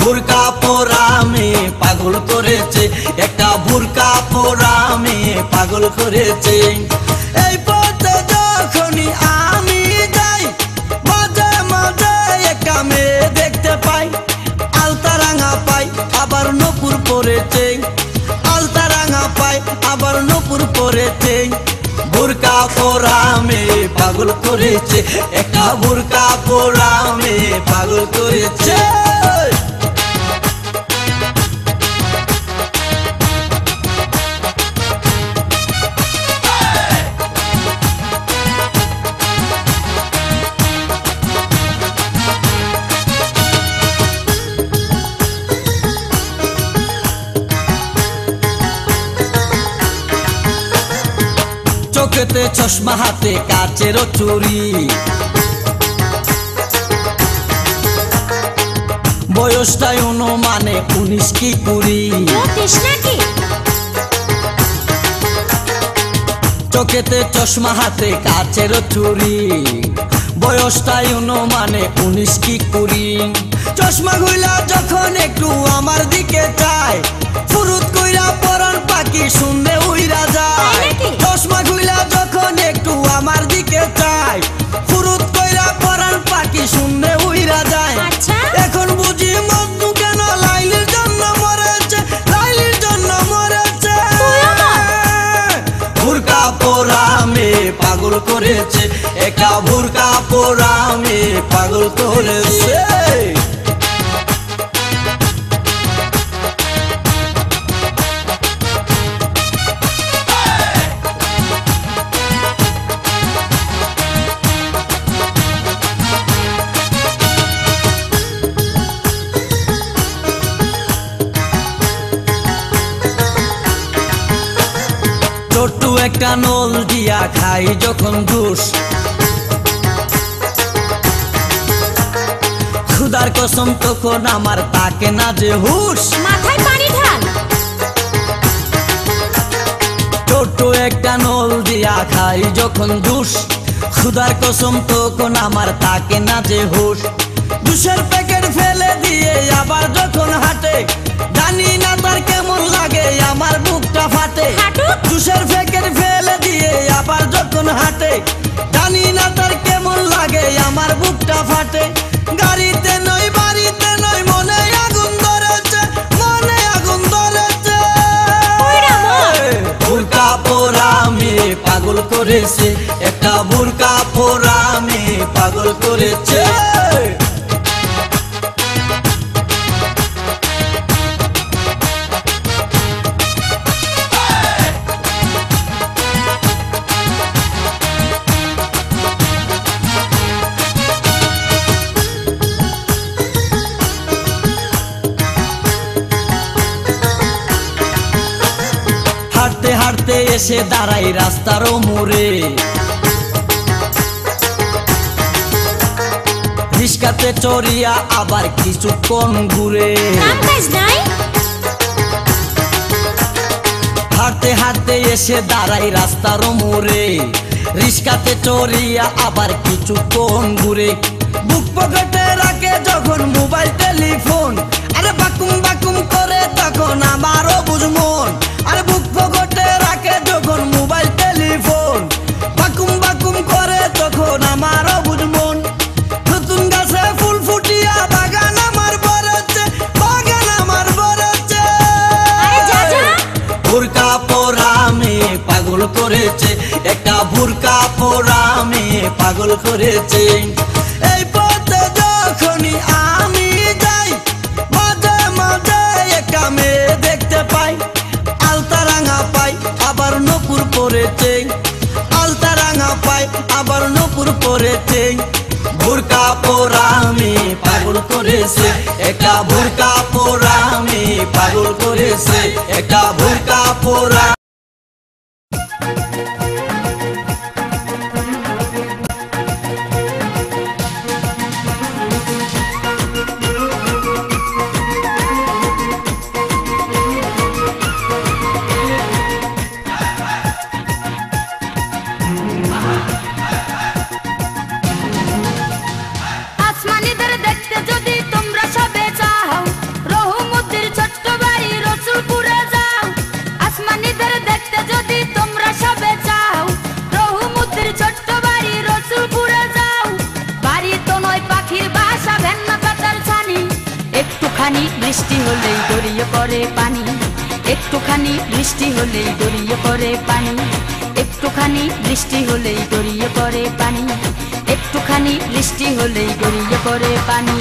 বুরকা পরা মেয়ে পাগল করেছে, একটা বুরকা পরা মেয়ে পাগল করেছে। এই পথে যখনই আমি যাই মাঝে মাঝে একটা মেয়ে দেখতে পাই, আলতা রাঙা পাই আবার নূপুর পরেছে, আলতা রাঙা পাই আবার নূপুর পরেছে। বুরকা পরা মেয়ে পাগল করেছে, একটা বুরকা পরা মেয়ে পাগল করেছে। চোখেতে চশমা হাতে কাচেরও চুরি, বয়সটাই অনুমানে 19 কি 20। চোখেতে চশমা হাতে কাচেরও চুরি, বয়সটাই অনুমানে 19 কি 20। চশমা খুইলা যখন একটু আমার দিকে চায়, ফুরুত কইরা পরান পাখি শুনলে উইরা যায়। চশমা খুইলা যখন একটু আমার দিকে চায়, ফুরুত কইরা পরান পাখি শুনলে উইরা যায়। এখন বুঝি মজনু কেন লাইলির জন্য মরেছে, লাইলির জন্য মরেছে। বুরকা পরা মেয়ে পাগল করেছে, একটা বুরকা পরা মেয়ে পাগল করেছে। ছোট্ট একটা নল দিয়া খাই যখন জুস, খুদার কসম তখন আমার তাকে না যে হুশ। মাথায় পানি ঢাল। ছোট্ট একটা নল দিয়া খাই যখন জুস, খুদার কসম তখন আমার তাকে না যে হুশ। জুসের প্যাকেট ফেলে দিয়ে আবার যখন হাঁটে, জানি না তার কেমন লাগে আমার বুকটা ফাটে। জুসের প্যাকেট ফেলে দিয়ে আবার যখন হাঁটে, জানি না তার কেমন লাগে আমার বুকটা ফাটে। গাড়িতে নয় বাড়িতে নয় মনে আগুন ধরেছে, মনে আগুন ধরেছে। বুরকা পরা মেয়ে পাগল করেছে, একটা বুরকা পরা মেয়ে পাগল করেছে। হাঁটতে হাঁটতে এসে দাঁড়াই রাস্তার মোড়ে, রিস্কাতে চড়িয়া আবার কিছুক্ষণ ঘুরে। হাঁটতে হাঁটতে এসে দাঁড়াই রাস্তার মোড়ে, রিস্কাতে চড়িয়া আবার কিছুক্ষণ ঘুরে। বুক পকেটে রাখে যখন মোবাইল টেলিফোন, আরে বাকুম বাকুম করে তখন আমারও বুঝমন। আরে বুক পকেটে রাখে যখন মোবাইল টেলিফোন, বাকুম বাকুম করে তখন আমারও বুঝমন। নতুন গাছে ফুল ফুটিয়া বাগান আমার ভরেছে, বাগান আমার ভরেছে। বুরকা পরা মেয়ে পাগল করেছে, একটা বুরকা পরা মেয়ে পাগল করেছে। এই পথে যখনই আমি যাই মাঝে মাঝে একটা মেয়ে দেখতে পাই, আলতা রাঙা পাই আবার নূপুর পরেছে, আলতা রাঙা পাই আবার নূপুর পরেছে। বুরকা পরা মেয়ে পাগল করেছে, একটা বুরকা পরা মেয়ে পাগল করেছে, একটা বুরকা পরা। আসমানিদের দেখতে যদি তোমরা সবে একটুখানি বৃষ্টি হলেই গড়িয়ে পড়ে পানি, একটুখানি বৃষ্টি হলেই গড়িয়ে পড়ে পানি, একটুখানি বৃষ্টি হলেই গড়িয়ে পড়ে পানি, একটুখানি বৃষ্টি হলেই গড়িয়ে পড়ে পানি।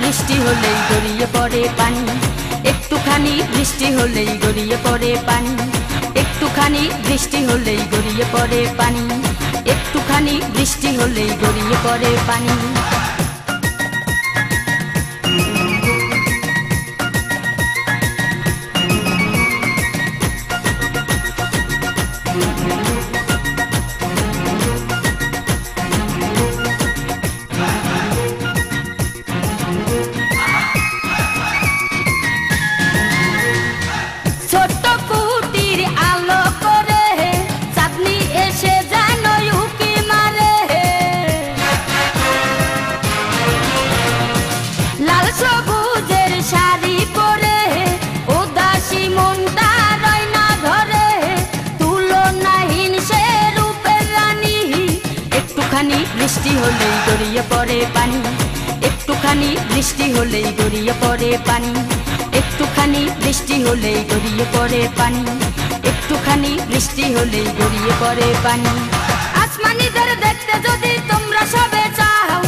বৃষ্টি হলেই গড়িয়ে পড়ে পানি, একটুখানি বৃষ্টি হলেই গড়িয়ে পড়ে পানি, একটুখানি বৃষ্টি হলেই গড়িয়ে পড়ে পানি, একটুখানি বৃষ্টি হলেই গড়িয়ে পড়ে পানি। বৃষ্টি হলেই গড়িয়ে পড়ে পানি, একটুখানি বৃষ্টি হলেই গড়িয়ে পড়ে পানি, একটুখানি বৃষ্টি হলেই গড়িয়ে পড়ে পানি, একটুখানি বৃষ্টি হলেই গড়িয়ে পড়ে পানি। আসমানিদের দেখতে যদি তোমরা সবে চাও,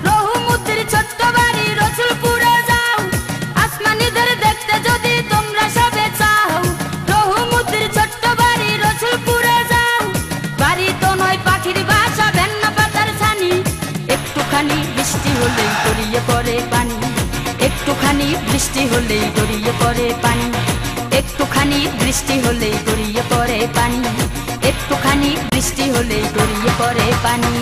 রহুমুদ্দির ছোট্ট বাড়ি রসুলপুরে যাও। আসমানিদের দেখতে যদি তোমরা সবে চাও, রহুমুদ্দির ছোট্ট বাড়ি রসুলপুরে যাও। বাড়ি তো নয় পাখির বাসা, ভেন্ন পাতার ছানি, একটুখানি বৃষ্টি হলেই গড়িয়ে পড়ে পানি, একটুখানি বৃষ্টি হলেই গড়িয়ে পড়ে পানি, একটুখানি বৃষ্টি হলেই গড়িয়ে পড়ে পানি, একটুখানি বৃষ্টি হলেই গড়িয়ে পড়ে পানি।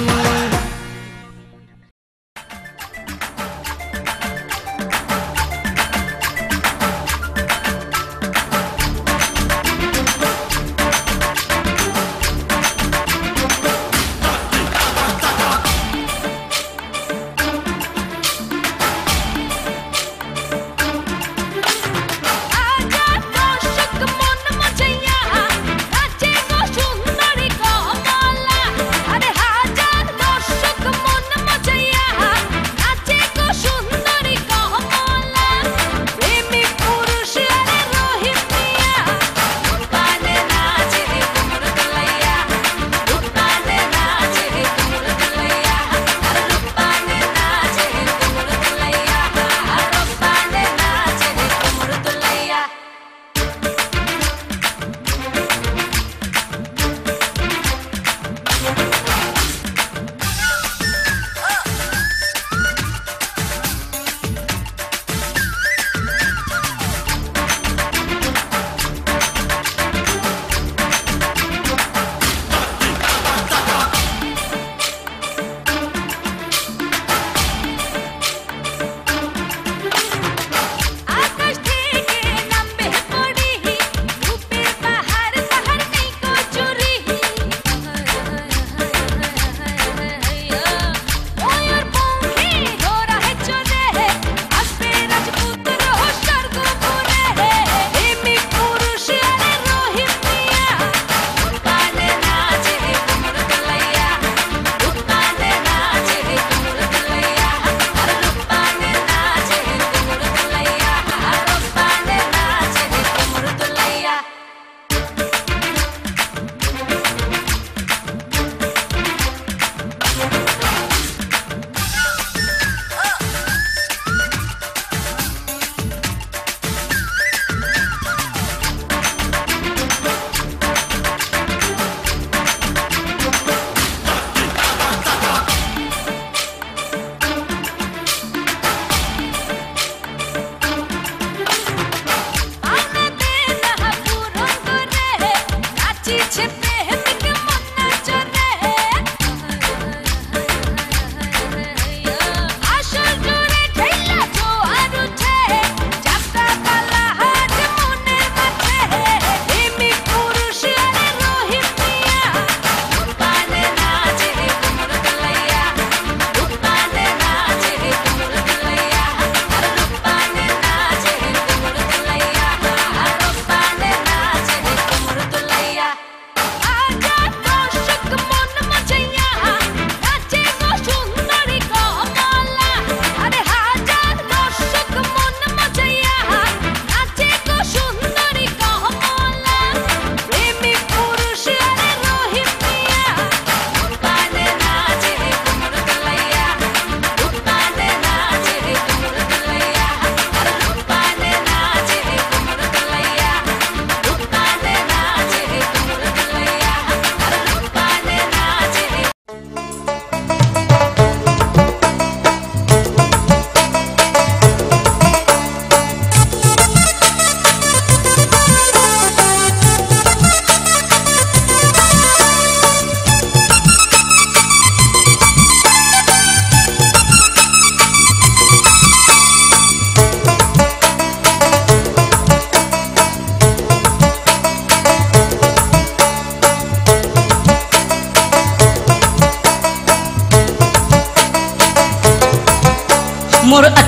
দর্শক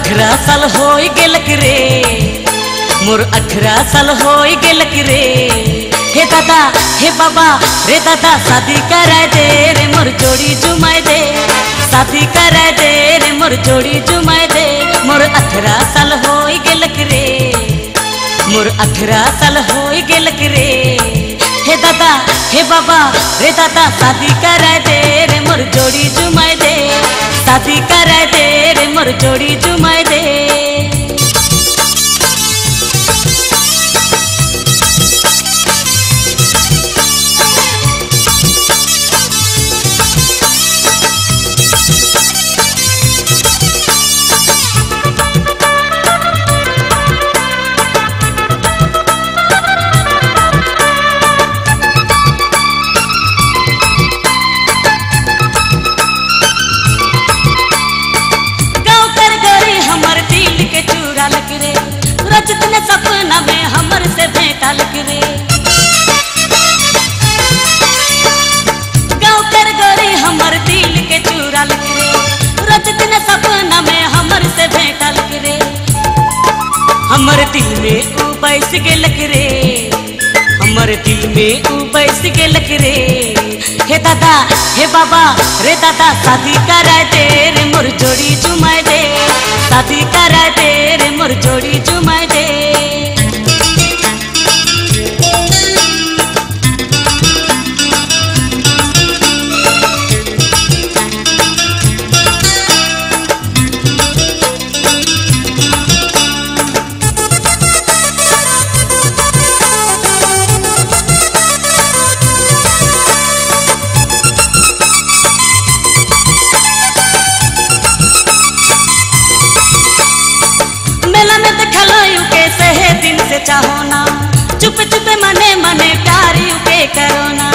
18 साल हो गेलक रे, मोर 18 साल हो गेलक रे। हे दादा हे बाबा रे दादा शादी कराए दे रे मोर जोड़ी जुमाए दे, शादी कराए दे रे मोर जोड़ी जुमाए दे। मोर 18 साल हो गेलक रे, मोर 18 साल हो गेलक रे। हे दादा हे बाबा रे दादा शादी कराए दे रे मोर जोड़ी जुमाए दे, शादी कराए दे रे मोर जोड़ी जुमाए दे। जितने सपना में हमर से भेंटा लग रे, गाँव कर गोरी हमर दिल के चूरा लग रे। रोज दिन सपना में हमर से भेंटा लग रे, हमर दिल में ऊ बैस गेलक रे, हमर दिल में ऊ बैस गेलक रे। हे दादा हे बाबा रे दादा शादी कराए दे रे मोर जोड़ी जुमाए दे, शादी कराए दे रे मोर जोड़ी जुमाए दे। चाहो ना चुप चुप मने मने प्यार के करो ना,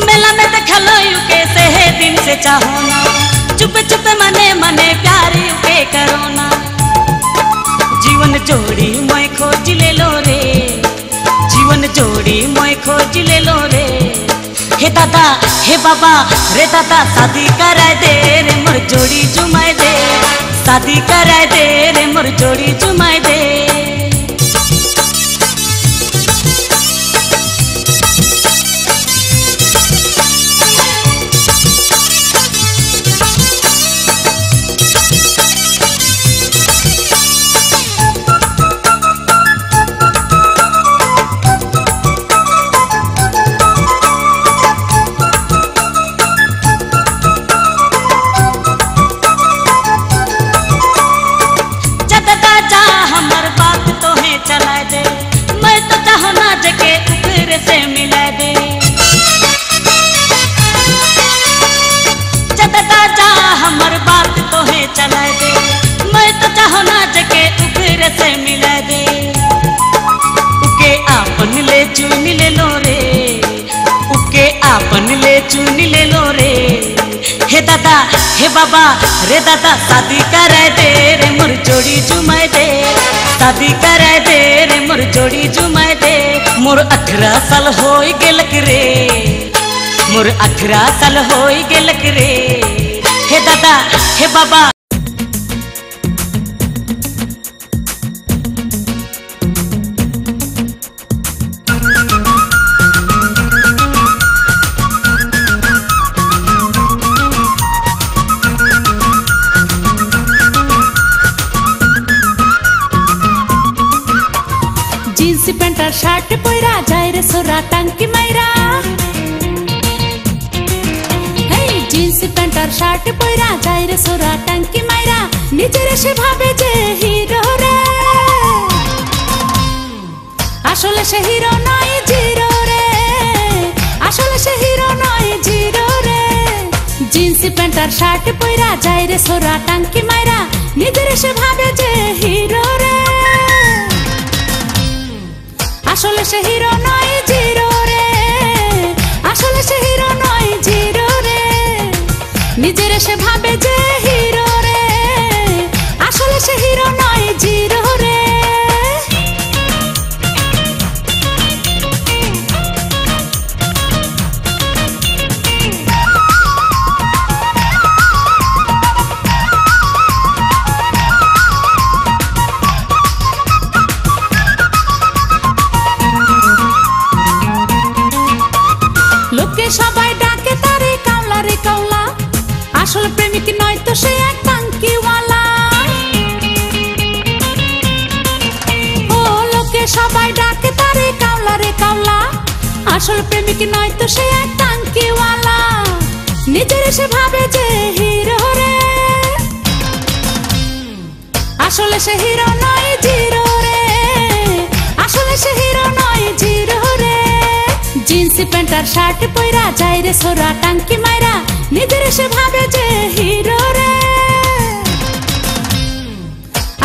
मेला में देखलो के से दिन से चाहो ना चुप चुप मने मने प्यार के करो ना। जीवन जोड़ी मैं खोज ले लो रे, जीवन जोड़ी मैं खोज ले लो रे। हे दादा हे बाबा रे दादा शादी कराए दे रे मोर जोड़ी जुमाए दे, शादी कराए दे रे मोर जोड़ी जुमाए दे। चुन ले लो रे, उके आपन ले चुन ले लो रे। हे दादा हे बाबा रे दादा शादी कराए दे रे मोर जोड़ी जुमाए दे, शादी कराए दे रे मोर जोड़ी जुमाए दे। मोर 18 साल हो गेलक रे, मोर 18 साल हो गेलक रे। हे दादा हे बाबा শার্ট পয়রা যায় রে সোরা টাঙ্কি মাইরা, হেই জিন্স প্যান্ট আর শার্ট পয়রা যায় রে সোরা টাঙ্কি মাইরা। নিজের সে ভাবে যে হিরো রে, আসলে সে হিরো নয় জিরো রে, আসলে সে হিরো নয় জিরো রে। জিন্স প্যান্ট আর শার্ট পয়রা যায় রে সোরা টাঙ্কি মাইরা। নিজের সে ভাবে যে হিরো রে, আসলে সে হিরো নয় জিরো রে, আসলে সে হিরো নয় জিরো রে। নিজের সে ভাবে যে হিরো রে, আসলে সে হিরো নয় জিরো রে। আসল প্রেমিক নয় তো সে এক টাঙ্কিওয়ালা নিজের সে ভাবে যে হিরো রে আসলে সে হিরো নয় জিরো রে আসলে সে হিরো নয় জিরো রে জিন্স প্যান্ট আর শার্ট পয়রা যায় রে সোরা টাঙ্কি মাইরা নিজের সে ভাবে যে হিরো রে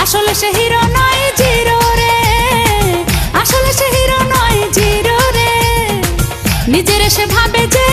আসলে সে হিরো নয় জিরো রে আসলে সে হিরো নয় জিরো রে নিজের সে ভাবে যে